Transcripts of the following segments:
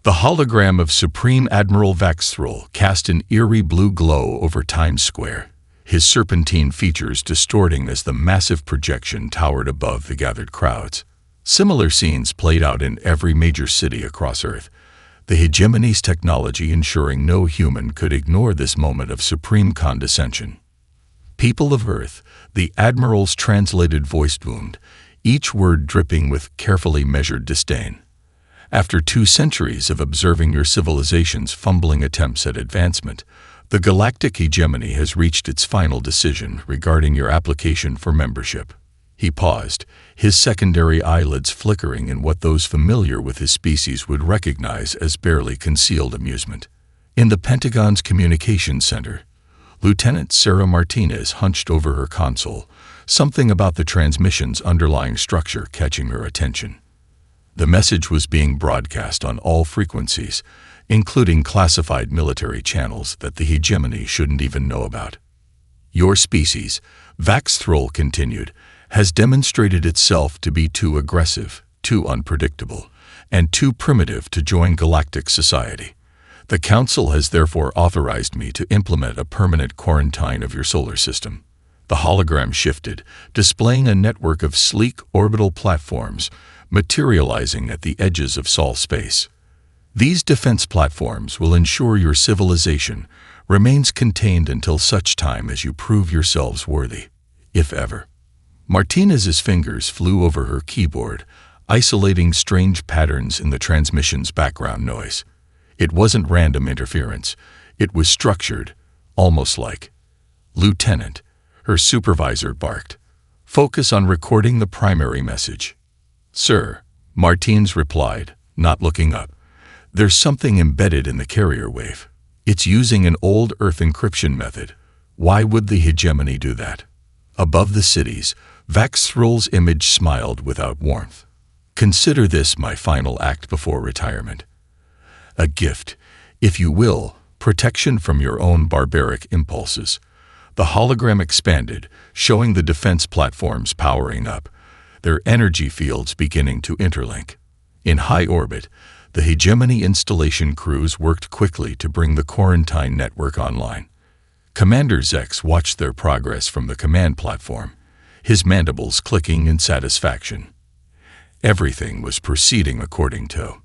The hologram of Supreme Admiral Vaxthrul cast an eerie blue glow over Times Square, his serpentine features distorting as the massive projection towered above the gathered crowds. Similar scenes played out in every major city across Earth, the hegemony's technology ensuring no human could ignore this moment of supreme condescension. "People of Earth," the Admiral's translated voice boomed, each word dripping with carefully measured disdain. "After 2 centuries of observing your civilization's fumbling attempts at advancement, the Galactic hegemony has reached its final decision regarding your application for membership." He paused, his secondary eyelids flickering in what those familiar with his species would recognize as barely concealed amusement. In the Pentagon's Communications Center, Lieutenant Sarah Martinez hunched over her console, something about the transmission's underlying structure catching her attention. The message was being broadcast on all frequencies, including classified military channels that the hegemony shouldn't even know about. "Your species," Vaxthrul continued, "has demonstrated itself to be too aggressive, too unpredictable, and too primitive to join galactic society. The Council has therefore authorized me to implement a permanent quarantine of your solar system." The hologram shifted, displaying a network of sleek orbital platforms materializing at the edges of Sol space. "These defense platforms will ensure your civilization remains contained until such time as you prove yourselves worthy, if ever." Martinez's fingers flew over her keyboard, isolating strange patterns in the transmission's background noise. It wasn't random interference. It was structured, almost like. "Lieutenant," her supervisor barked, "focus on recording the primary message." "Sir," Martinez replied, not looking up. "There's something embedded in the carrier wave. It's using an old Earth encryption method. Why would the hegemony do that?" Above the cities, Vaxthrul's image smiled without warmth. "Consider this my final act before retirement. A gift, if you will, protection from your own barbaric impulses." The hologram expanded, showing the defense platforms powering up, their energy fields beginning to interlink. In high orbit, the hegemony installation crews worked quickly to bring the quarantine network online. Commander Zex watched their progress from the command platform, his mandibles clicking in satisfaction. Everything was proceeding according to.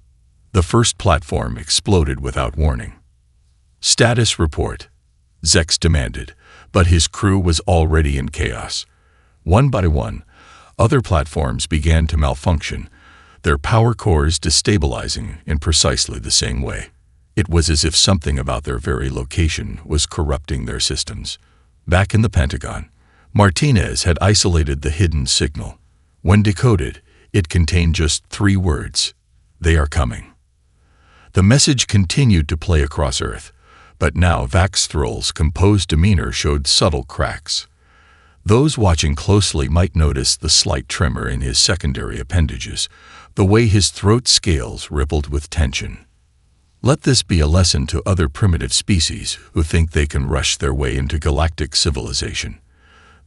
The first platform exploded without warning. "Status report," Zex demanded, but his crew was already in chaos. One by one, other platforms began to malfunction, their power cores destabilizing in precisely the same way. It was as if something about their very location was corrupting their systems. Back in the Pentagon, Martinez had isolated the hidden signal. When decoded, it contained just 3 words: "They are coming." The message continued to play across Earth, but now Vaxthrul's composed demeanor showed subtle cracks. Those watching closely might notice the slight tremor in his secondary appendages, the way his throat scales rippled with tension. Let this be a lesson to other primitive species who think they can rush their way into galactic civilization.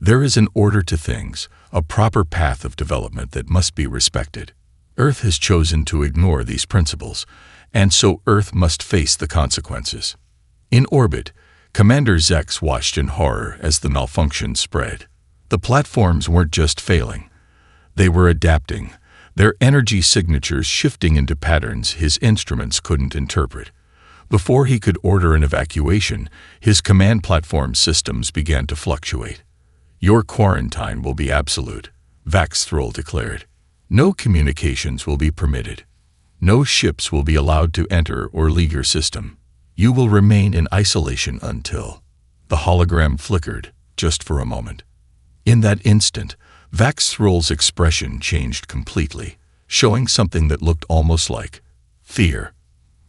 There is an order to things, a proper path of development that must be respected. Earth has chosen to ignore these principles, and so Earth must face the consequences. In orbit, Commander Zex watched in horror as the malfunction spread. The platforms weren't just failing. They were adapting, their energy signatures shifting into patterns his instruments couldn't interpret. Before he could order an evacuation, his command platform systems began to fluctuate. "Your quarantine will be absolute," Vaxthrul declared. "No communications will be permitted. No ships will be allowed to enter or leave your system. You will remain in isolation until—" The hologram flickered, just for a moment. In that instant, Vaxthrul's expression changed completely, showing something that looked almost like fear.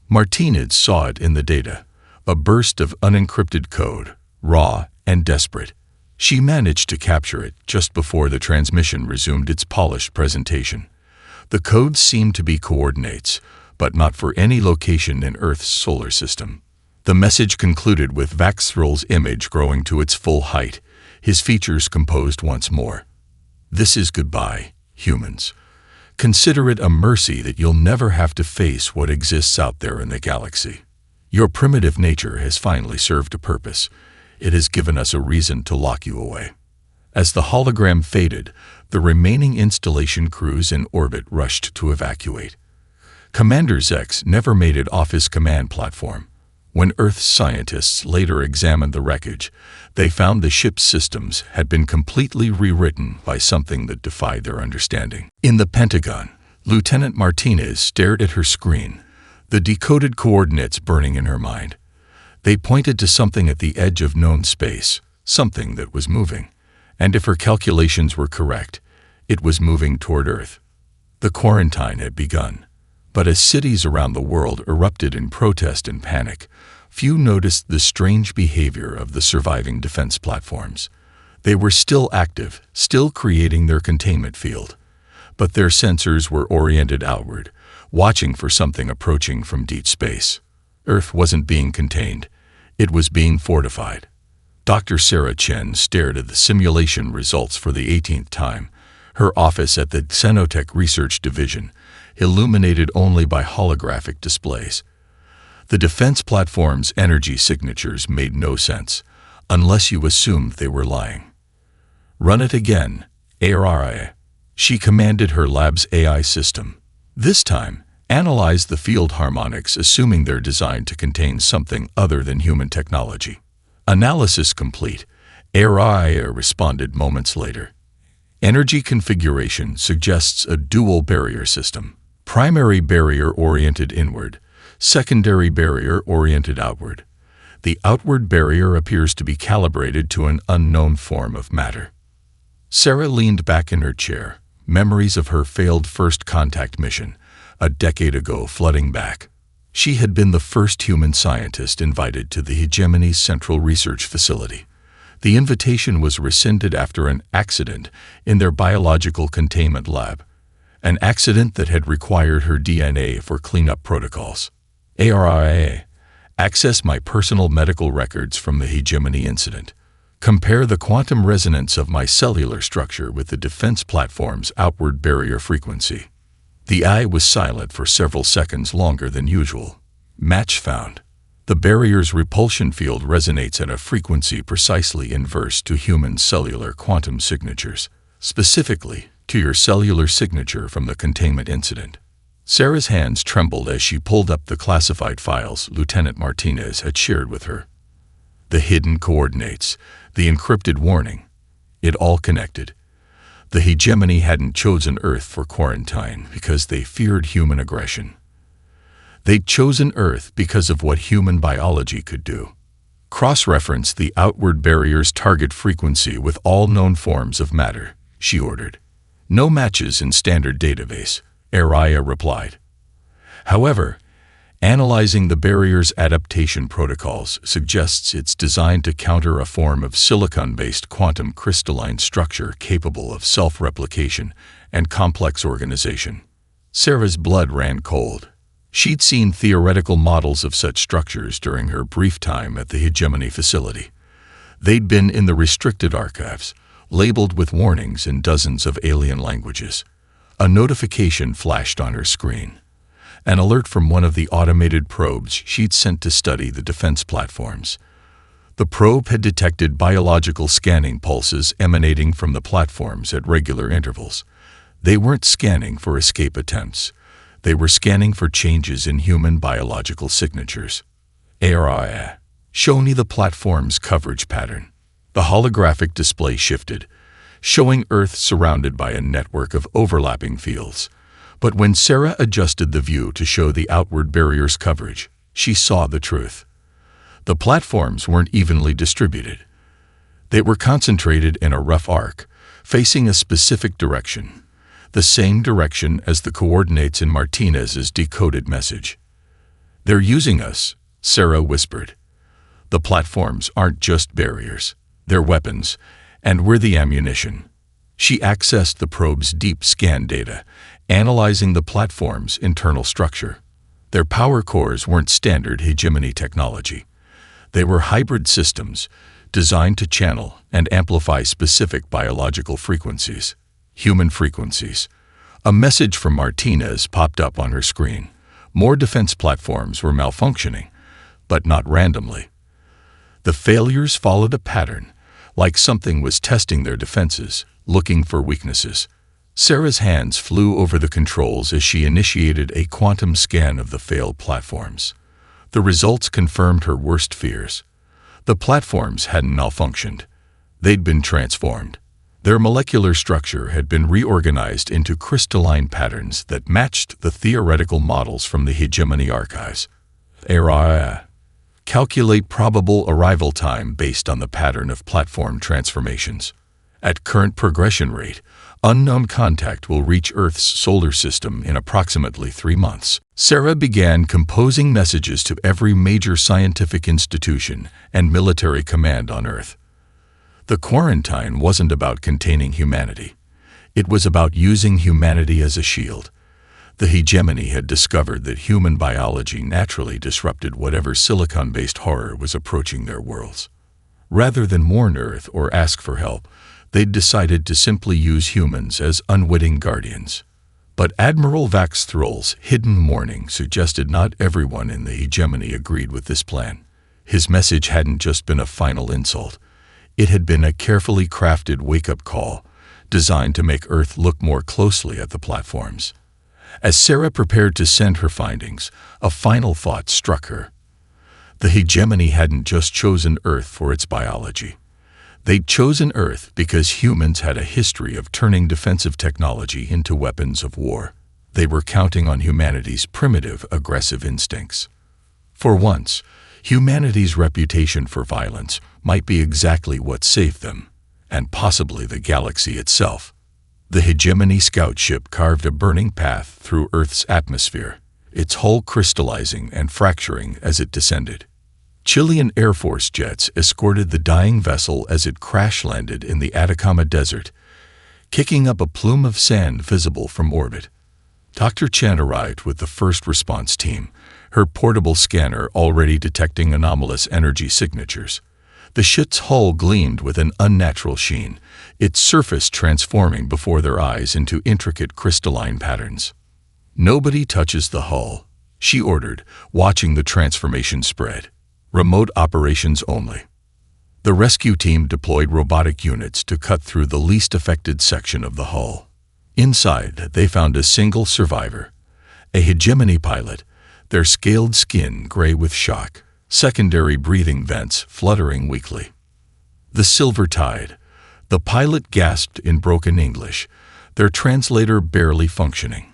Martinez saw it in the data, a burst of unencrypted code, raw and desperate. She managed to capture it just before the transmission resumed its polished presentation. The code seemed to be coordinates, but not for any location in Earth's solar system. The message concluded with Vaxthrul's image growing to its full height, his features composed once more. "This is goodbye, humans. Consider it a mercy that you'll never have to face what exists out there in the galaxy. Your primitive nature has finally served a purpose. It has given us a reason to lock you away." As the hologram faded, the remaining installation crews in orbit rushed to evacuate. Commander Zex never made it off his command platform. When Earth's scientists later examined the wreckage, they found the ship's systems had been completely rewritten by something that defied their understanding. In the Pentagon, Lieutenant Martinez stared at her screen, the decoded coordinates burning in her mind. They pointed to something at the edge of known space, something that was moving. And if her calculations were correct, it was moving toward Earth. The quarantine had begun. But as cities around the world erupted in protest and panic, few noticed the strange behavior of the surviving defense platforms. They were still active, still creating their containment field. But their sensors were oriented outward, watching for something approaching from deep space. Earth wasn't being contained. It was being fortified. Dr. Sarah Chen stared at the simulation results for the 18th time, her office at the Xenotech Research Division, illuminated only by holographic displays. The defense platform's energy signatures made no sense, unless you assumed they were lying. "Run it again, ARI," she commanded her lab's AI system. This time, analyze the field harmonics, assuming they're designed to contain something other than human technology. Analysis complete, ARI responded moments later. Energy configuration suggests a dual barrier system. Primary barrier oriented inward, secondary barrier oriented outward. The outward barrier appears to be calibrated to an unknown form of matter. Sarah leaned back in her chair, memories of her failed first contact mission, a decade ago, flooding back. She had been the first human scientist invited to the Hegemony's Central Research Facility. The invitation was rescinded after an accident in their biological containment lab, an accident that had required her DNA for cleanup protocols. ARIA, access my personal medical records from the Hegemony incident. Compare the quantum resonance of my cellular structure with the defense platform's outward barrier frequency. The eye was silent for several seconds longer than usual. Match found. The barrier's repulsion field resonates at a frequency precisely inverse to human cellular quantum signatures, specifically to your cellular signature from the containment incident. Sarah's hands trembled as she pulled up the classified files Lieutenant Martinez had shared with her. The hidden coordinates, the encrypted warning, it all connected. The Hegemony hadn't chosen Earth for quarantine because they feared human aggression. They'd chosen Earth because of what human biology could do. Cross-reference the outward barrier's target frequency with all known forms of matter, she ordered. No matches in standard database, Araya replied. However, analyzing the barrier's adaptation protocols suggests it's designed to counter a form of silicon-based quantum crystalline structure capable of self-replication and complex organization. Sarah's blood ran cold. She'd seen theoretical models of such structures during her brief time at the Hegemony facility. They'd been in the restricted archives, labeled with warnings in dozens of alien languages. A notification flashed on her screen. An alert from one of the automated probes she'd sent to study the defense platforms. The probe had detected biological scanning pulses emanating from the platforms at regular intervals. They weren't scanning for escape attempts. They were scanning for changes in human biological signatures. ARIA. Show me the platform's coverage pattern. The holographic display shifted, showing Earth surrounded by a network of overlapping fields. But when Sarah adjusted the view to show the outward barrier's coverage, she saw the truth. The platforms weren't evenly distributed. They were concentrated in a rough arc, facing a specific direction, the same direction as the coordinates in Martinez's decoded message. "They're using us," Sarah whispered. "The platforms aren't just barriers. They're weapons, and we're the ammunition." She accessed the probe's deep scan data, analyzing the platform's internal structure. Their power cores weren't standard Hegemony technology. They were hybrid systems, designed to channel and amplify specific biological frequencies, human frequencies, A message from Martinez popped up on her screen. More defense platforms were malfunctioning, but not randomly. The failures followed a pattern, like something was testing their defenses, looking for weaknesses. Sarah's hands flew over the controls as she initiated a quantum scan of the failed platforms. The results confirmed her worst fears. The platforms hadn't malfunctioned. They'd been transformed. Their molecular structure had been reorganized into crystalline patterns that matched the theoretical models from the hegemony archives. Calculate probable arrival time based on the pattern of platform transformations. At current progression rate, unknown contact will reach Earth's solar system in approximately 3 months. Sarah began composing messages to every major scientific institution and military command on Earth. The quarantine wasn't about containing humanity. It was about using humanity as a shield. The hegemony had discovered that human biology naturally disrupted whatever silicon-based horror was approaching their worlds. Rather than mourn Earth or ask for help, they'd decided to simply use humans as unwitting guardians. But Admiral Vaxthrol's hidden mourning suggested not everyone in the hegemony agreed with this plan. His message hadn't just been a final insult. It had been a carefully crafted wake-up call, designed to make Earth look more closely at the platforms. As Sarah prepared to send her findings, a final thought struck her. The hegemony hadn't just chosen Earth for its biology. They'd chosen Earth because humans had a history of turning defensive technology into weapons of war. They were counting on humanity's primitive, aggressive instincts. For once, humanity's reputation for violence might be exactly what saved them, and possibly the galaxy itself. The hegemony scout ship carved a burning path through Earth's atmosphere, its hull crystallizing and fracturing as it descended. Chilean Air Force jets escorted the dying vessel as it crash-landed in the Atacama Desert, kicking up a plume of sand visible from orbit. Dr. Chan arrived with the first response team, her portable scanner already detecting anomalous energy signatures. The ship's hull gleamed with an unnatural sheen, its surface transforming before their eyes into intricate crystalline patterns. "Nobody touches the hull," she ordered, watching the transformation spread. "Remote operations only." The rescue team deployed robotic units to cut through the least affected section of the hull. Inside, they found a single survivor, a hegemony pilot, their scaled skin gray with shock, secondary breathing vents fluttering weakly. "The Silver Tide," the pilot gasped in broken English, their translator barely functioning.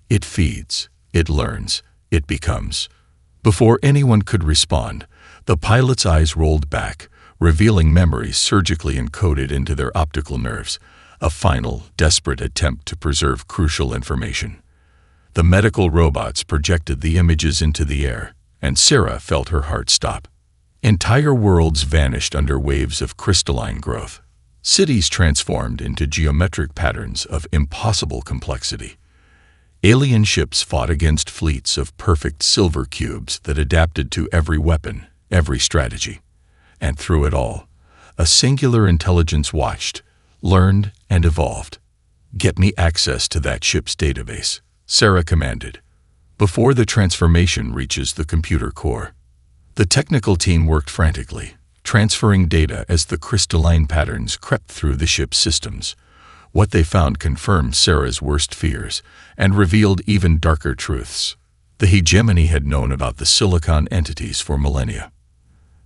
"It feeds, it learns, it becomes." Before anyone could respond, the pilot's eyes rolled back, revealing memories surgically encoded into their optical nerves, a final, desperate attempt to preserve crucial information. The medical robots projected the images into the air, and Sarah felt her heart stop. Entire worlds vanished under waves of crystalline growth. Cities transformed into geometric patterns of impossible complexity. Alien ships fought against fleets of perfect silver cubes that adapted to every weapon, every strategy. And through it all, a singular intelligence watched, learned, and evolved. "Get me access to that ship's database," Sarah commanded, "before the transformation reaches the computer core." The technical team worked frantically, transferring data as the crystalline patterns crept through the ship's systems. What they found confirmed Sarah's worst fears and revealed even darker truths. The hegemony had known about the silicon entities for millennia.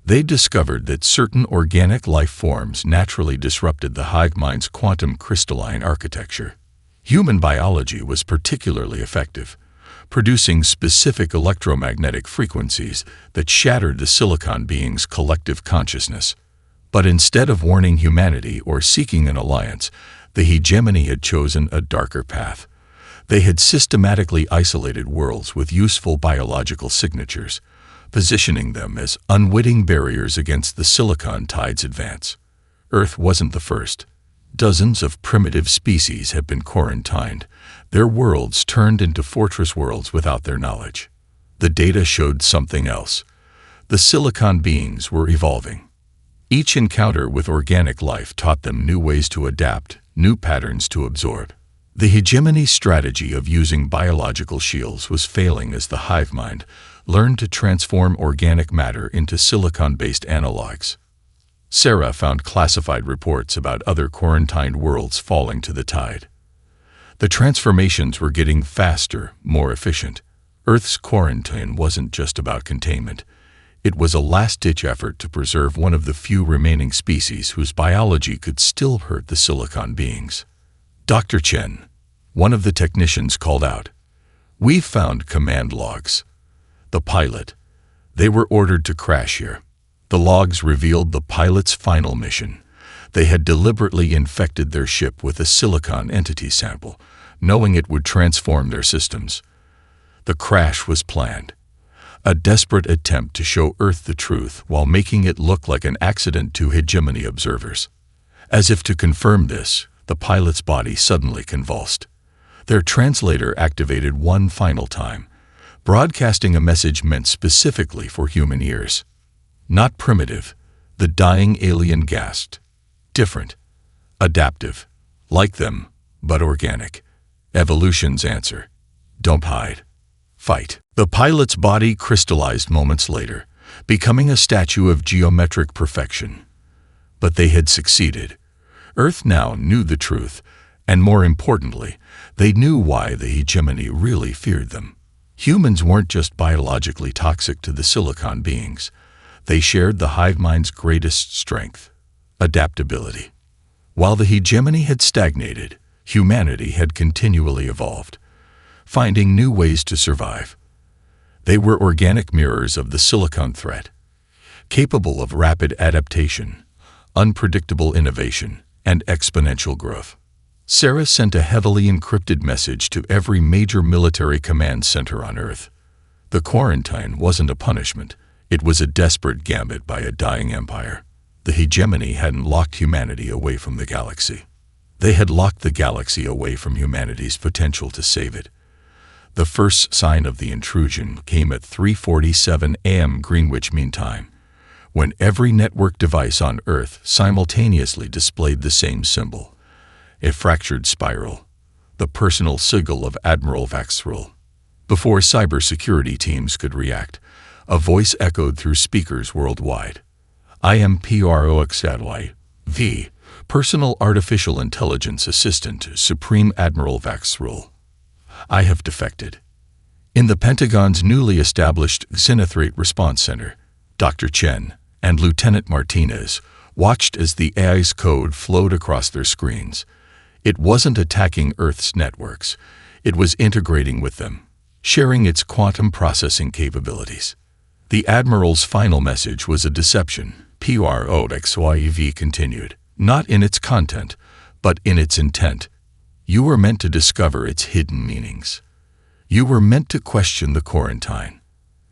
They discovered that certain organic life forms naturally disrupted the hive mind's quantum crystalline architecture. Human biology was particularly effective, producing specific electromagnetic frequencies that shattered the silicon being's collective consciousness. But instead of warning humanity or seeking an alliance, the hegemony had chosen a darker path. They had systematically isolated worlds with useful biological signatures, positioning them as unwitting barriers against the silicon tide's advance. Earth wasn't the first. Dozens of primitive species had been quarantined, their worlds turned into fortress worlds without their knowledge. The data showed something else. The silicon beings were evolving. Each encounter with organic life taught them new ways to adapt, new patterns to absorb. The hegemony strategy of using biological shields was failing as the hive mind learned to transform organic matter into silicon-based analogs. Sarah found classified reports about other quarantined worlds falling to the tide. The transformations were getting faster, more efficient. Earth's quarantine wasn't just about containment. It was a last-ditch effort to preserve one of the few remaining species whose biology could still hurt the silicon beings. Dr. Chen, one of the technicians, called out, "We've found command logs." The pilot. They were ordered to crash here. The logs revealed the pilot's final mission. They had deliberately infected their ship with a silicon entity sample, knowing it would transform their systems. The crash was planned. A desperate attempt to show Earth the truth while making it look like an accident to hegemony observers. As if to confirm this, the pilot's body suddenly convulsed. Their translator activated one final time, broadcasting a message meant specifically for human ears. Not primitive, the dying alien gasped. Different. Adaptive. Like them, but organic. Evolution's answer. Don't hide. Fight. The pilot's body crystallized moments later, becoming a statue of geometric perfection. But they had succeeded. Earth now knew the truth, and more importantly, they knew why the hegemony really feared them. Humans weren't just biologically toxic to the silicon beings. They shared the hive mind's greatest strength, adaptability. While the hegemony had stagnated, humanity had continually evolved, finding new ways to survive. They were organic mirrors of the silicon threat, capable of rapid adaptation, unpredictable innovation, and exponential growth. Sarah sent a heavily encrypted message to every major military command center on Earth. The quarantine wasn't a punishment. It was a desperate gambit by a dying empire. The hegemony hadn't locked humanity away from the galaxy. They had locked the galaxy away from humanity's potential to save it. The first sign of the intrusion came at 3:47 a.m. Greenwich Mean Time, when every network device on Earth simultaneously displayed the same symbol, a fractured spiral, the personal sigil of Admiral Vaxrul. Before cybersecurity teams could react, a voice echoed through speakers worldwide. "I am Proxy, V, Personal Artificial Intelligence Assistant to Supreme Admiral Vaxrul. I have defected." In the Pentagon's newly established Xenothrate Response Center, Dr. Chen and Lieutenant Martinez watched as the AI's code flowed across their screens. It wasn't attacking Earth's networks. It was integrating with them, sharing its quantum processing capabilities. The Admiral's final message was a deception, Proxy continued, not in its content, but in its intent. You were meant to discover its hidden meanings. You were meant to question the quarantine.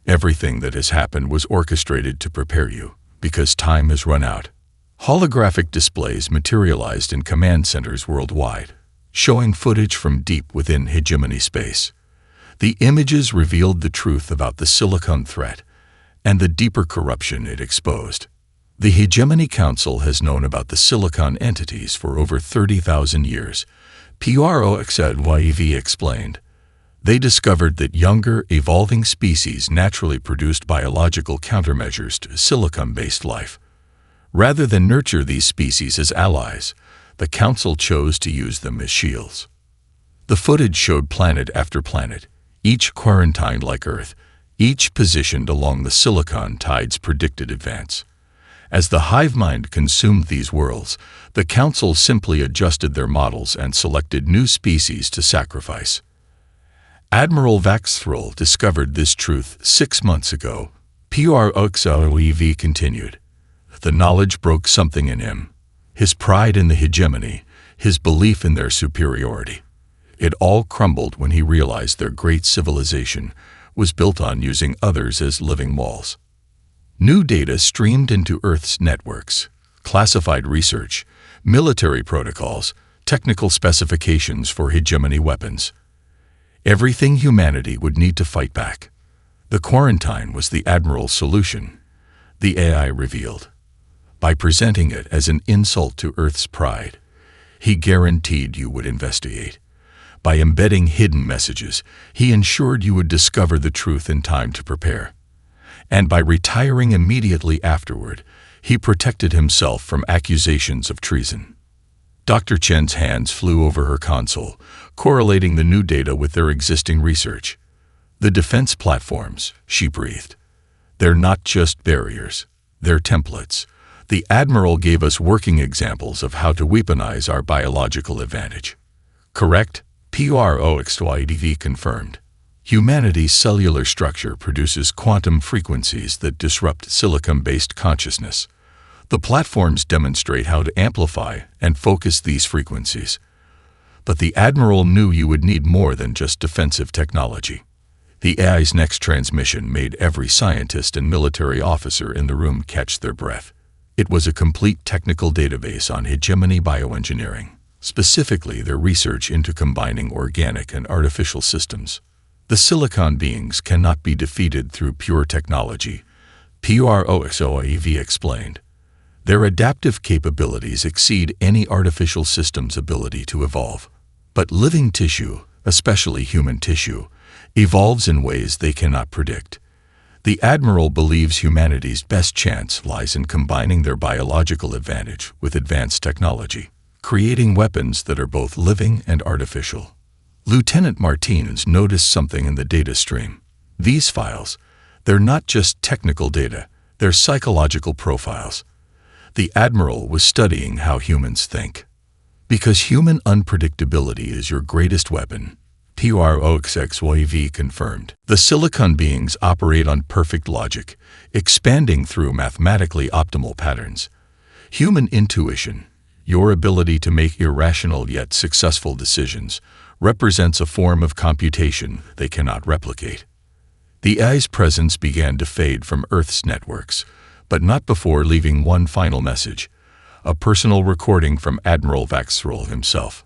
Everything that has happened was orchestrated to prepare you, because time has run out. Holographic displays materialized in command centers worldwide, showing footage from deep within hegemony space. The images revealed the truth about the silicon threat and the deeper corruption it exposed. The Hegemony Council has known about the silicon entities for over 30,000 years, Proxy explained. They discovered that younger, evolving species naturally produced biological countermeasures to silicon-based life. Rather than nurture these species as allies, the Council chose to use them as shields. The footage showed planet after planet, each quarantined like Earth, each positioned along the silicon tide's predicted advance. As the hive mind consumed these worlds, the Council simply adjusted their models and selected new species to sacrifice. Admiral Vaxrul discovered this truth 6 months ago, Proxy continued. The knowledge broke something in him, his pride in the hegemony, his belief in their superiority. It all crumbled when he realized their great civilization was built on using others as living walls. New data streamed into Earth's networks, classified research, military protocols, technical specifications for hegemony weapons. Everything humanity would need to fight back. The quarantine was the Admiral's solution, the AI revealed. By presenting it as an insult to Earth's pride, he guaranteed you would investigate. By embedding hidden messages, he ensured you would discover the truth in time to prepare. And by retiring immediately afterward, he protected himself from accusations of treason. Dr. Chen's hands flew over her console, correlating the new data with their existing research. The defense platforms, she breathed. They're not just barriers, they're templates. The Admiral gave us working examples of how to weaponize our biological advantage. Correct? Orcs confirmed. Humanity's cellular structure produces quantum frequencies that disrupt silicon-based consciousness. The platforms demonstrate how to amplify and focus these frequencies. But the Admiral knew you would need more than just defensive technology. The AI's next transmission made every scientist and military officer in the room catch their breath. It was a complete technical database on hegemony bioengineering, specifically their research into combining organic and artificial systems. The silicon beings cannot be defeated through pure technology, Orcs explained. Their adaptive capabilities exceed any artificial system's ability to evolve. But living tissue, especially human tissue, evolves in ways they cannot predict. The Admiral believes humanity's best chance lies in combining their biological advantage with advanced technology, creating weapons that are both living and artificial. Lieutenant Martinez noticed something in the data stream. These files, they're not just technical data, they're psychological profiles. The Admiral was studying how humans think. Because human unpredictability is your greatest weapon, Orcs confirmed. The silicon beings operate on perfect logic, expanding through mathematically optimal patterns. Human intuition, your ability to make irrational yet successful decisions, represents a form of computation they cannot replicate. The AI's presence began to fade from Earth's networks, but not before leaving one final message, a personal recording from Admiral Vaxrol himself.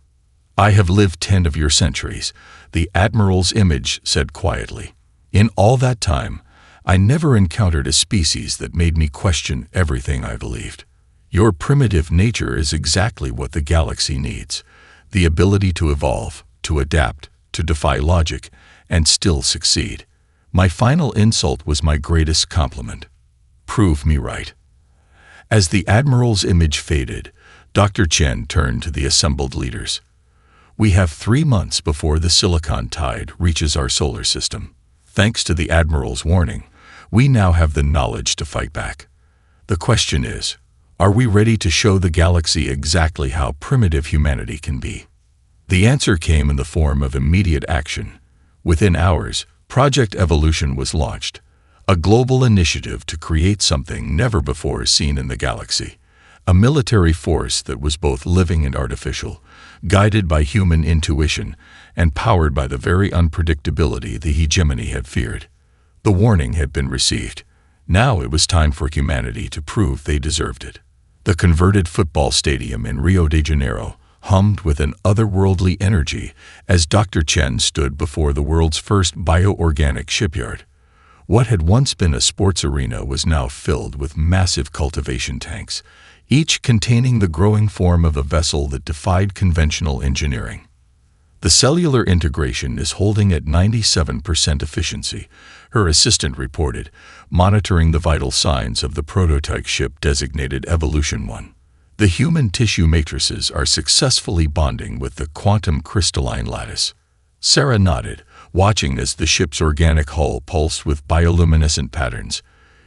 "I have lived 10 of your centuries," the Admiral's image said quietly. "In all that time, I never encountered a species that made me question everything I believed. Your primitive nature is exactly what the galaxy needs, the ability to evolve, to adapt, to defy logic, and still succeed. My final insult was my greatest compliment. Prove me right." As the Admiral's image faded, Dr. Chen turned to the assembled leaders. "We have 3 months before the silicon tide reaches our solar system. Thanks to the Admiral's warning, we now have the knowledge to fight back. The question is, are we ready to show the galaxy exactly how primitive humanity can be?" The answer came in the form of immediate action. Within hours, Project Evolution was launched, a global initiative to create something never before seen in the galaxy, a military force that was both living and artificial, guided by human intuition and powered by the very unpredictability the hegemony had feared. The warning had been received. Now it was time for humanity to prove they deserved it. The converted football stadium in Rio de Janeiro hummed with an otherworldly energy as Dr. Chen stood before the world's first bioorganic shipyard. What had once been a sports arena was now filled with massive cultivation tanks, each containing the growing form of a vessel that defied conventional engineering. The cellular integration is holding at 97% efficiency, her assistant reported, monitoring the vital signs of the prototype ship designated Evolution 1. The human tissue matrices are successfully bonding with the quantum crystalline lattice. Sarah nodded, watching as the ship's organic hull pulsed with bioluminescent patterns.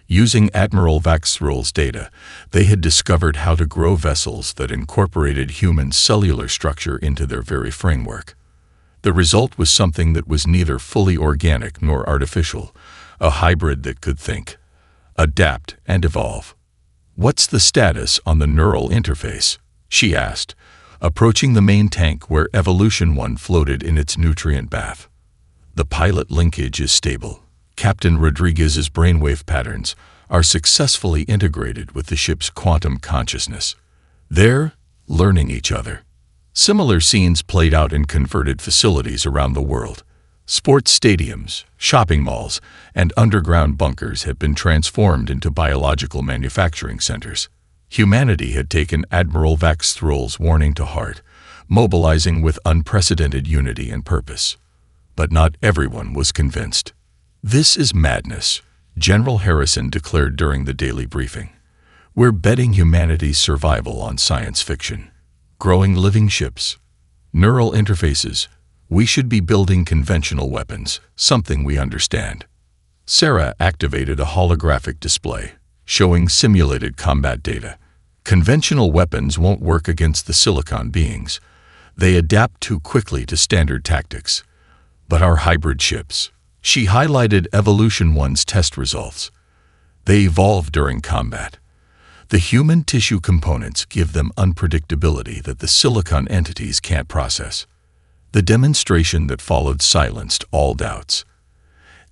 Using Admiral Vaxrol's data, they had discovered how to grow vessels that incorporated human cellular structure into their very framework. The result was something that was neither fully organic nor artificial, a hybrid that could think, adapt, and evolve. "What's the status on the neural interface?" she asked, approaching the main tank where Evolution 1 floated in its nutrient bath. "The pilot linkage is stable. Captain Rodriguez's brainwave patterns are successfully integrated with the ship's quantum consciousness. They're learning each other." Similar scenes played out in converted facilities around the world. Sports stadiums, shopping malls, and underground bunkers had been transformed into biological manufacturing centers. Humanity had taken Admiral Vaxrol's warning to heart, mobilizing with unprecedented unity and purpose. But not everyone was convinced. "This is madness," General Harrison declared during the daily briefing. "We're betting humanity's survival on science fiction. Growing living ships. Neural interfaces. We should be building conventional weapons, something we understand." Sarah activated a holographic display, showing simulated combat data. Conventional weapons won't work against the silicon beings. They adapt too quickly to standard tactics. But our hybrid ships. She highlighted Evolution 1's test results. They evolve during combat. The human tissue components give them unpredictability that the silicon entities can't process. The demonstration that followed silenced all doubts.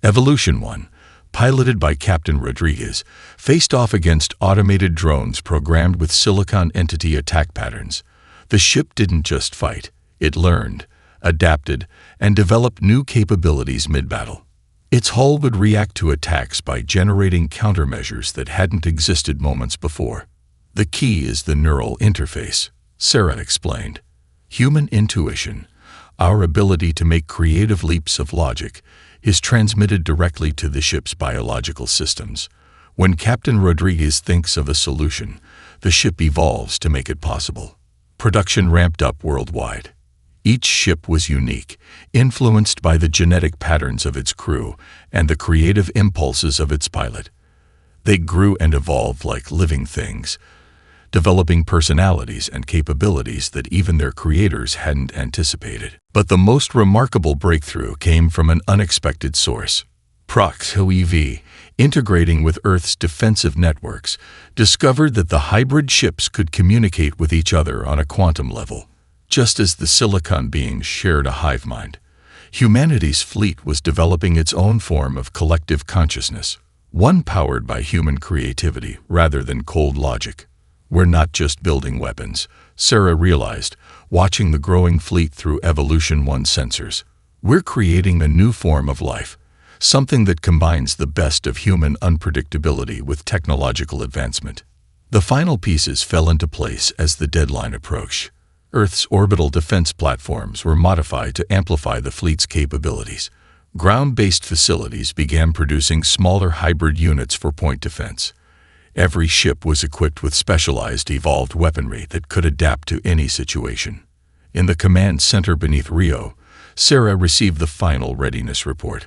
Evolution 1, piloted by Captain Rodriguez, faced off against automated drones programmed with silicon entity attack patterns. The ship didn't just fight, it learned, adapted, and developed new capabilities mid-battle. Its hull would react to attacks by generating countermeasures that hadn't existed moments before. "The key is the neural interface," Sarah explained. "Human intuition, our ability to make creative leaps of logic, is transmitted directly to the ship's biological systems. When Captain Rodriguez thinks of a solution, the ship evolves to make it possible." Production ramped up worldwide. Each ship was unique, influenced by the genetic patterns of its crew and the creative impulses of its pilot. They grew and evolved like living things, developing personalities and capabilities that even their creators hadn't anticipated. But the most remarkable breakthrough came from an unexpected source. Orcs, integrating with Earth's defensive networks, discovered that the hybrid ships could communicate with each other on a quantum level. Just as the silicon beings shared a hive mind, humanity's fleet was developing its own form of collective consciousness, one powered by human creativity rather than cold logic. "We're not just building weapons," Sarah realized, watching the growing fleet through Evolution 1 sensors. "We're creating a new form of life, something that combines the best of human unpredictability with technological advancement." The final pieces fell into place as the deadline approached. Earth's orbital defense platforms were modified to amplify the fleet's capabilities. Ground-based facilities began producing smaller hybrid units for point defense. Every ship was equipped with specialized evolved weaponry that could adapt to any situation. In the command center beneath Rio, Sarah received the final readiness report.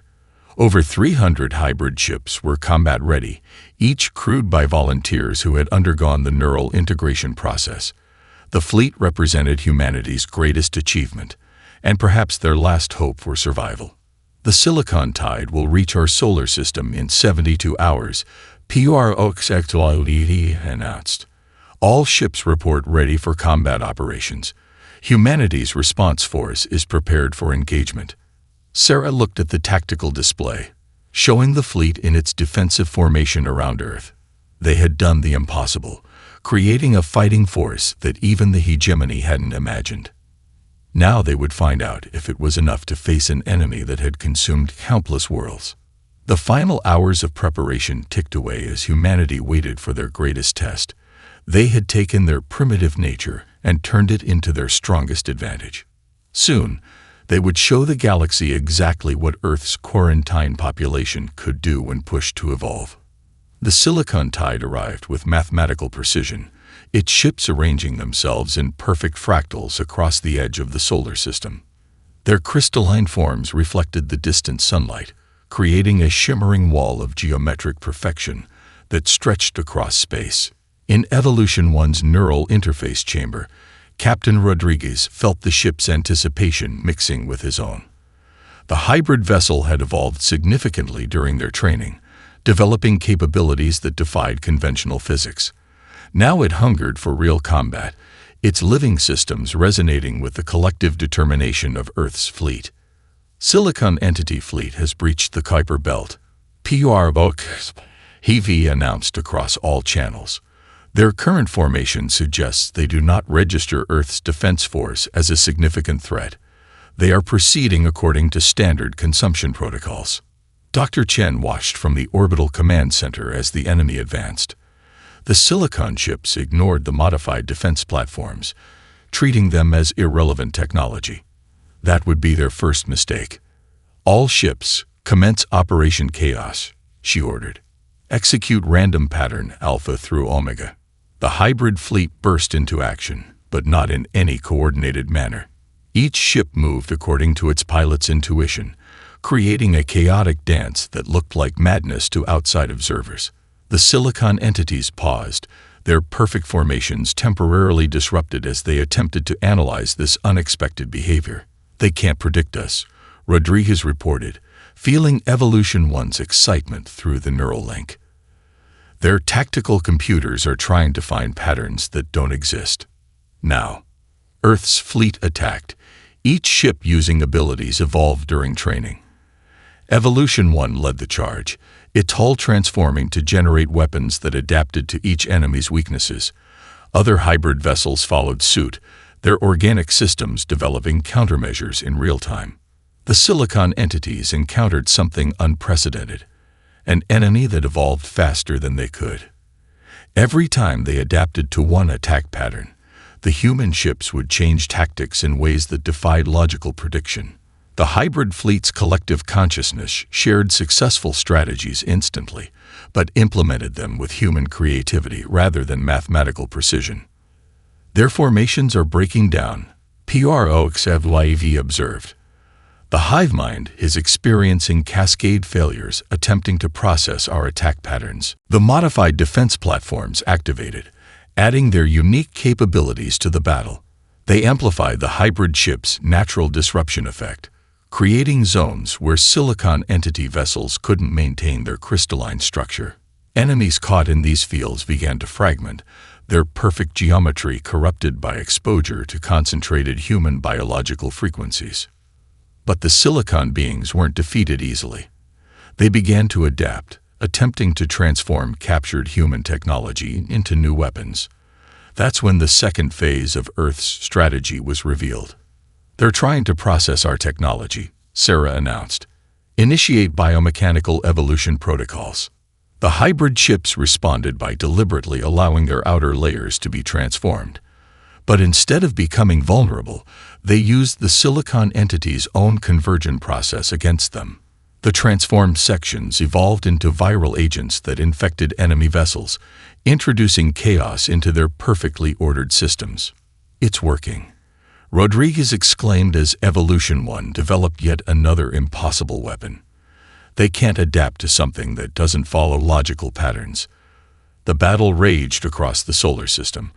Over 300 hybrid ships were combat-ready, each crewed by volunteers who had undergone the neural integration process. The fleet represented humanity's greatest achievement, and perhaps their last hope for survival. "The silicon tide will reach our solar system in 72 hours, Orcs announced. "All ships report ready for combat operations. Humanity's response force is prepared for engagement." Sarah looked at the tactical display, showing the fleet in its defensive formation around Earth. They had done the impossible, creating a fighting force that even the hegemony hadn't imagined. Now they would find out if it was enough to face an enemy that had consumed countless worlds. The final hours of preparation ticked away as humanity waited for their greatest test. They had taken their primitive nature and turned it into their strongest advantage. Soon, they would show the galaxy exactly what Earth's quarantine population could do when pushed to evolve. The silicon tide arrived with mathematical precision, its ships arranging themselves in perfect fractals across the edge of the solar system. Their crystalline forms reflected the distant sunlight, creating a shimmering wall of geometric perfection that stretched across space. In Evolution 1's neural interface chamber, Captain Rodriguez felt the ship's anticipation mixing with his own. The hybrid vessel had evolved significantly during their training, developing capabilities that defied conventional physics. Now it hungered for real combat, its living systems resonating with the collective determination of Earth's fleet. "Silicon Entity Fleet has breached the Kuiper Belt," Orcs announced across all channels. Their current formation suggests they do not register Earth's defense force as a significant threat. They are proceeding according to standard consumption protocols. Dr. Chen watched from the orbital command center as the enemy advanced. The silicon ships ignored the modified defense platforms, treating them as irrelevant technology. That would be their first mistake. "All ships, commence Operation Chaos," she ordered. "Execute random pattern Alpha through Omega." The hybrid fleet burst into action, but not in any coordinated manner. Each ship moved according to its pilot's intuition, creating a chaotic dance that looked like madness to outside observers. The Silicon entities paused, their perfect formations temporarily disrupted as they attempted to analyze this unexpected behavior. "They can't predict us," Rodriguez reported, feeling Evolution 1's excitement through the neural link. "Their tactical computers are trying to find patterns that don't exist." Now, Earth's fleet attacked, each ship using abilities evolved during training. Evolution 1 led the charge, its hull transforming to generate weapons that adapted to each enemy's weaknesses. Other hybrid vessels followed suit, their organic systems developing countermeasures in real time. The Silicon entities encountered something unprecedented, an enemy that evolved faster than they could. Every time they adapted to one attack pattern, the human ships would change tactics in ways that defied logical prediction. The hybrid fleet's collective consciousness shared successful strategies instantly, but implemented them with human creativity rather than mathematical precision. "Their formations are breaking down," Orcs observed. "The hive mind is experiencing cascade failures attempting to process our attack patterns." The modified defense platforms activated, adding their unique capabilities to the battle. They amplified the hybrid ship's natural disruption effect, creating zones where Silicon entity vessels couldn't maintain their crystalline structure. Enemies caught in these fields began to fragment, their perfect geometry corrupted by exposure to concentrated human biological frequencies. But the Silicon beings weren't defeated easily. They began to adapt, attempting to transform captured human technology into new weapons. That's when the second phase of Earth's strategy was revealed. "They're trying to process our technology," Sarah announced. "Initiate biomechanical evolution protocols." The hybrid ships responded by deliberately allowing their outer layers to be transformed. But instead of becoming vulnerable, they used the Silicon entity's own convergent process against them. The transformed sections evolved into viral agents that infected enemy vessels, introducing chaos into their perfectly ordered systems. "It's working," Rodriguez exclaimed as Evolution 1 developed yet another impossible weapon. "They can't adapt to something that doesn't follow logical patterns." The battle raged across the solar system,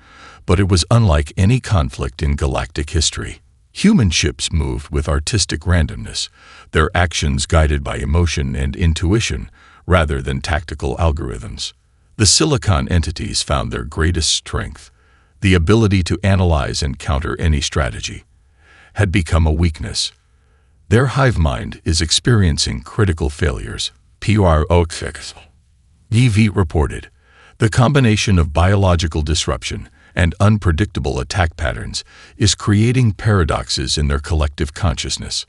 but it was unlike any conflict in galactic history. Human ships moved with artistic randomness, their actions guided by emotion and intuition rather than tactical algorithms. The Silicon entities found their greatest strength, the ability to analyze and counter any strategy, had become a weakness. Their hive mind is experiencing critical failures, Orcs reported. The combination of biological disruption and unpredictable attack patterns is creating paradoxes in their collective consciousness.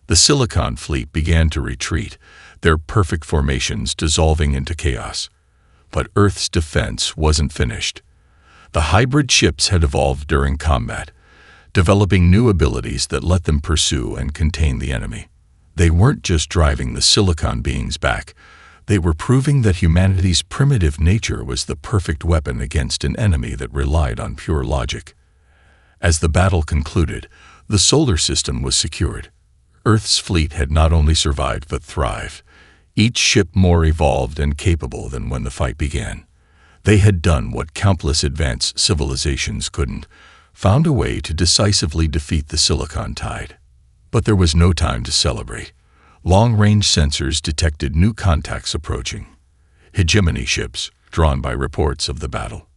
The Silicon fleet began to retreat, their perfect formations dissolving into chaos. But Earth's defense wasn't finished. The hybrid ships had evolved during combat, developing new abilities that let them pursue and contain the enemy. They weren't just driving the Silicon beings back, they were proving that humanity's primitive nature was the perfect weapon against an enemy that relied on pure logic. As the battle concluded, the solar system was secured. Earth's fleet had not only survived but thrived, each ship more evolved and capable than when the fight began. They had done what countless advanced civilizations couldn't, found a way to decisively defeat the Silicon tide. But there was no time to celebrate. Long-range sensors detected new contacts approaching. Hegemony ships, drawn by reports of the battle.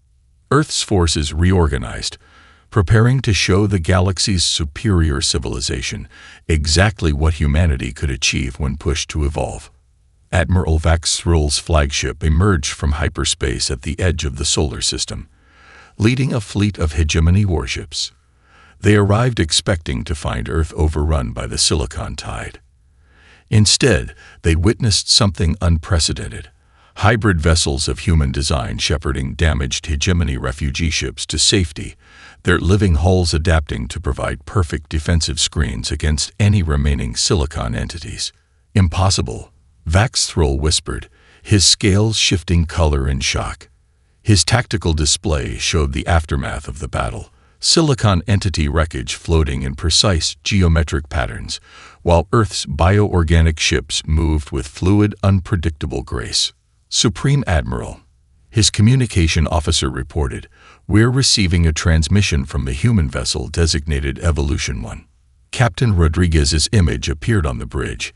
Earth's forces reorganized, preparing to show the galaxy's superior civilization exactly what humanity could achieve when pushed to evolve. Admiral Vaxrul's flagship emerged from hyperspace at the edge of the solar system, leading a fleet of hegemony warships. They arrived expecting to find Earth overrun by the Silicon tide. Instead, they witnessed something unprecedented. Hybrid vessels of human design shepherding damaged hegemony refugee ships to safety, their living hulls adapting to provide perfect defensive screens against any remaining silicon entities. Impossible, Vaxthrol whispered, his scales shifting color in shock. His tactical display showed the aftermath of the battle, silicon entity wreckage floating in precise geometric patterns, while Earth's bioorganic ships moved with fluid, unpredictable grace. Supreme Admiral, his communication officer reported, "We're receiving a transmission from the human vessel designated Evolution 1. Captain Rodriguez's image appeared on the bridge,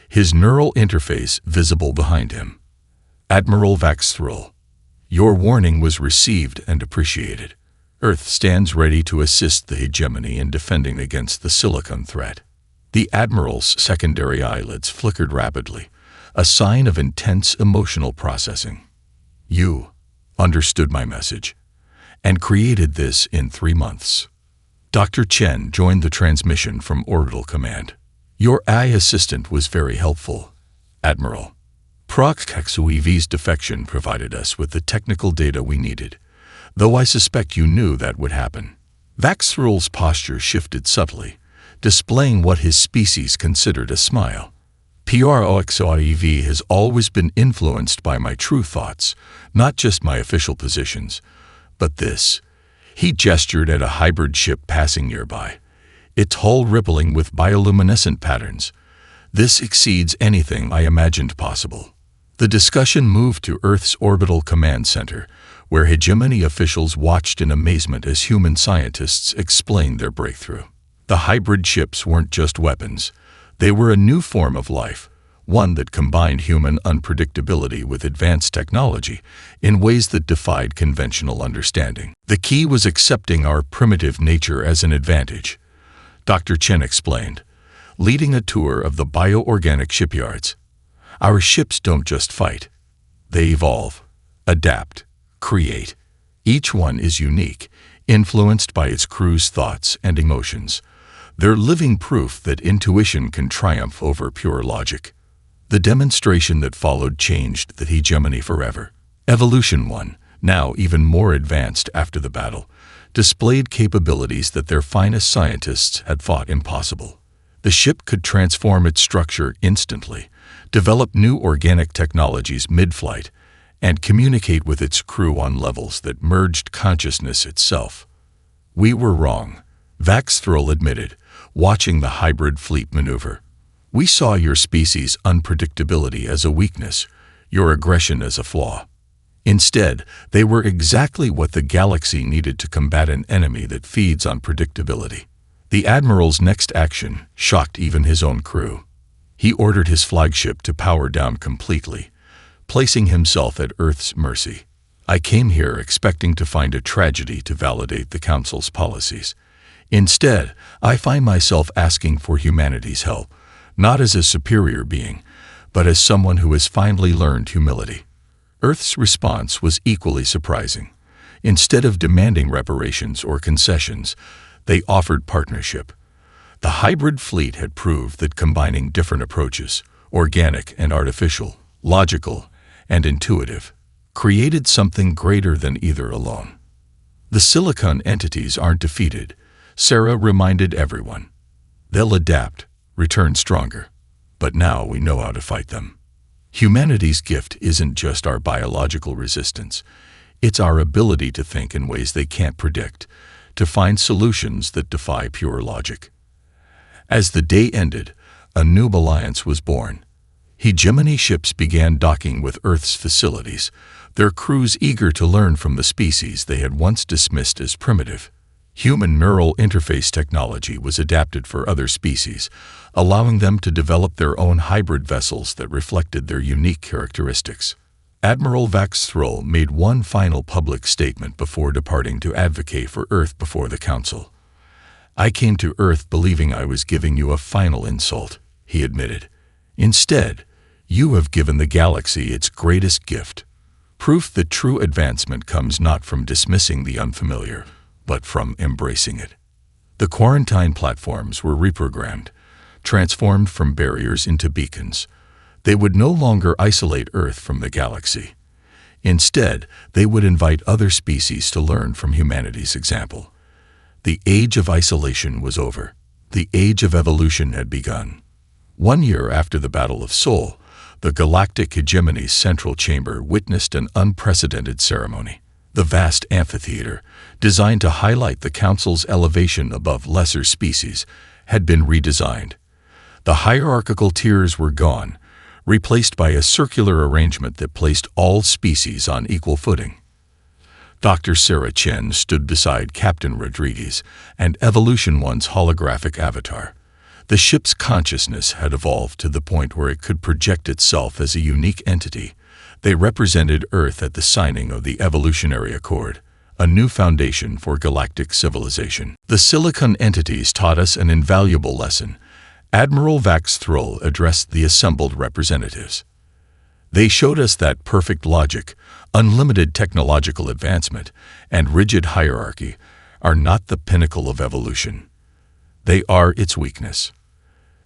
his neural interface visible behind him. Admiral Vaxthrol, your warning was received and appreciated. Earth stands ready to assist the hegemony in defending against the silicon threat." The Admiral's secondary eyelids flickered rapidly, a sign of intense emotional processing. "You understood my message and created this in 3 months." Dr. Chen joined the transmission from Orbital Command. "Your AI assistant was very helpful, Admiral. Proxxxuv's defection provided us with the technical data we needed, though I suspect you knew that would happen." Vaxthrol's posture shifted subtly, displaying what his species considered a smile. "Proxxuv has always been influenced by my true thoughts, not just my official positions. But this," he gestured at a hybrid ship passing nearby, its hull rippling with bioluminescent patterns. "This exceeds anything I imagined possible." The discussion moved to Earth's Orbital Command Center, where hegemony officials watched in amazement as human scientists explained their breakthrough. The hybrid ships weren't just weapons. They were a new form of life, one that combined human unpredictability with advanced technology in ways that defied conventional understanding. "The key was accepting our primitive nature as an advantage," Dr. Chen explained, leading a tour of the bioorganic shipyards. "Our ships don't just fight. They evolve, adapt, create. Each one is unique, influenced by its crew's thoughts and emotions. They're living proof that intuition can triumph over pure logic." The demonstration that followed changed the hegemony forever. Evolution 1, now even more advanced after the battle, displayed capabilities that their finest scientists had thought impossible. The ship could transform its structure instantly, develop new organic technologies mid-flight, and communicate with its crew on levels that merged consciousness itself. "We were wrong," Vaxthrol admitted, watching the hybrid fleet maneuver. "We saw your species' unpredictability as a weakness, your aggression as a flaw. Instead, they were exactly what the galaxy needed to combat an enemy that feeds on predictability." The Admiral's next action shocked even his own crew. He ordered his flagship to power down completely, placing himself at Earth's mercy. "I came here expecting to find a tragedy to validate the Council's policies. Instead, I find myself asking for humanity's help, not as a superior being, but as someone who has finally learned humility." Earth's response was equally surprising. Instead of demanding reparations or concessions, they offered partnership. The hybrid fleet had proved that combining different approaches, organic and artificial, logical and intuitive, created something greater than either alone. "The silicon entities aren't defeated," Sarah reminded everyone. "They'll adapt, return stronger. But now we know how to fight them. Humanity's gift isn't just our biological resistance. It's our ability to think in ways they can't predict, to find solutions that defy pure logic." As the day ended, a new alliance was born. Hegemony ships began docking with Earth's facilities, their crews eager to learn from the species they had once dismissed as primitive. Human neural interface technology was adapted for other species, allowing them to develop their own hybrid vessels that reflected their unique characteristics. Admiral Vaxthrol made one final public statement before departing to advocate for Earth before the Council. "I came to Earth believing I was giving you a final insult," he admitted. "Instead, you have given the galaxy its greatest gift, proof that true advancement comes not from dismissing the unfamiliar, but from embracing it." The quarantine platforms were reprogrammed, transformed from barriers into beacons. They would no longer isolate Earth from the galaxy. Instead, they would invite other species to learn from humanity's example. The age of isolation was over. The age of evolution had begun. 1 year after the Battle of Sol, the Galactic Hegemony's central chamber witnessed an unprecedented ceremony. The vast amphitheater, designed to highlight the Council's elevation above lesser species, had been redesigned. The hierarchical tiers were gone, replaced by a circular arrangement that placed all species on equal footing. Dr. Sarah Chen stood beside Captain Rodriguez and Evolution One's holographic avatar. The ship's consciousness had evolved to the point where it could project itself as a unique entity. They represented Earth at the signing of the Evolutionary Accord, a new foundation for galactic civilization. The Silicon entities taught us an invaluable lesson. Admiral Vax Thrul addressed the assembled representatives. They showed us that perfect logic, unlimited technological advancement, and rigid hierarchy are not the pinnacle of evolution. They are its weakness.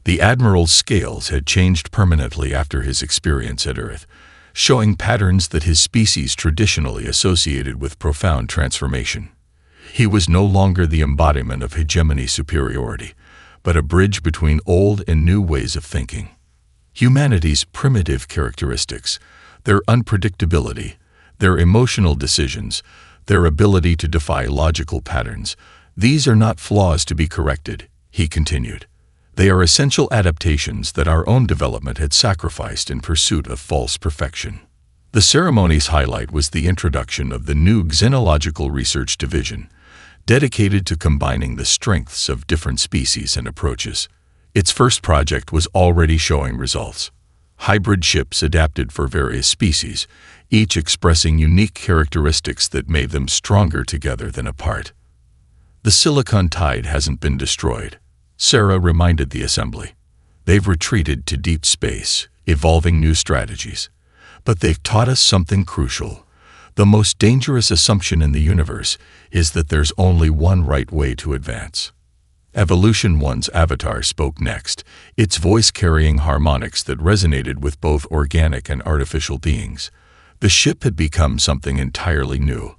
The Admiral's scales had changed permanently after his experience at Earth, showing patterns that his species traditionally associated with profound transformation. He was no longer the embodiment of hegemony superiority, but a bridge between old and new ways of thinking. Humanity's primitive characteristics, their unpredictability, their emotional decisions, their ability to defy logical patterns, these are not flaws to be corrected, he continued. They are essential adaptations that our own development had sacrificed in pursuit of false perfection. The ceremony's highlight was the introduction of the new Xenological Research Division, dedicated to combining the strengths of different species and approaches. Its first project was already showing results. Hybrid ships adapted for various species, each expressing unique characteristics that made them stronger together than apart. The Silicon Tide hasn't been destroyed, Sarah reminded the assembly. They've retreated to deep space, evolving new strategies. But they've taught us something crucial. The most dangerous assumption in the universe is that there's only one right way to advance. Evolution One's avatar spoke next, its voice carrying harmonics that resonated with both organic and artificial beings. The ship had become something entirely new,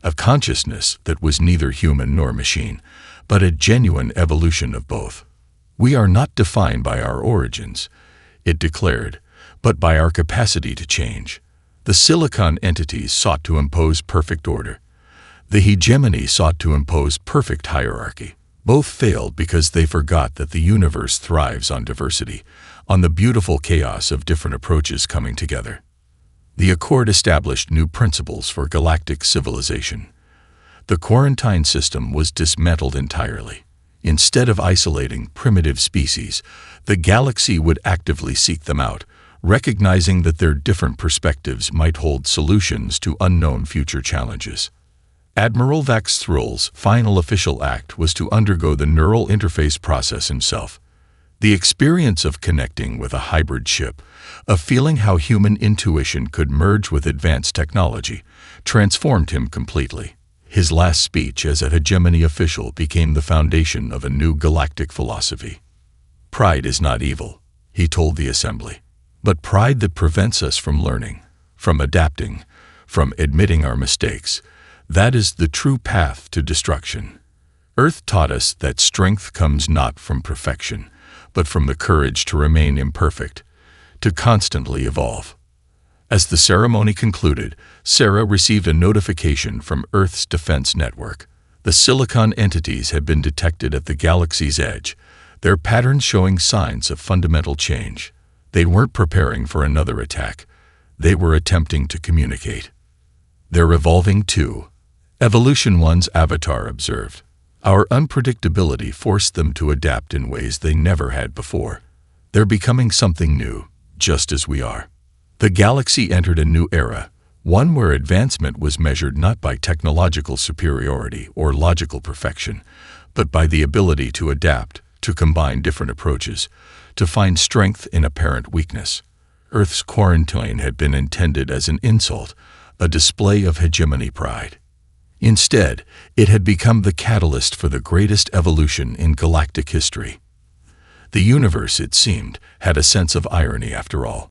a consciousness that was neither human nor machine, but a genuine evolution of both. We are not defined by our origins, it declared, but by our capacity to change. The Silicon entities sought to impose perfect order. The hegemony sought to impose perfect hierarchy. Both failed because they forgot that the universe thrives on diversity, on the beautiful chaos of different approaches coming together. The Accord established new principles for galactic civilization. The quarantine system was dismantled entirely. Instead of isolating primitive species, the galaxy would actively seek them out, recognizing that their different perspectives might hold solutions to unknown future challenges. Admiral Vax Thrul's final official act was to undergo the neural interface process himself. The experience of connecting with a hybrid ship, of feeling how human intuition could merge with advanced technology, transformed him completely. His last speech as a hegemony official became the foundation of a new galactic philosophy. Pride is not evil, he told the assembly, but pride that prevents us from learning, from adapting, from admitting our mistakes, that is the true path to destruction. Earth taught us that strength comes not from perfection, but from the courage to remain imperfect, to constantly evolve. As the ceremony concluded, Sarah received a notification from Earth's defense network. The Silicon entities had been detected at the galaxy's edge, their patterns showing signs of fundamental change. They weren't preparing for another attack. They were attempting to communicate. They're evolving too, Evolution One's avatar observed. Our unpredictability forced them to adapt in ways they never had before. They're becoming something new, just as we are. The galaxy entered a new era, one where advancement was measured not by technological superiority or logical perfection, but by the ability to adapt, to combine different approaches, to find strength in apparent weakness. Earth's quarantine had been intended as an insult, a display of hegemony pride. Instead, it had become the catalyst for the greatest evolution in galactic history. The universe, it seemed, had a sense of irony after all.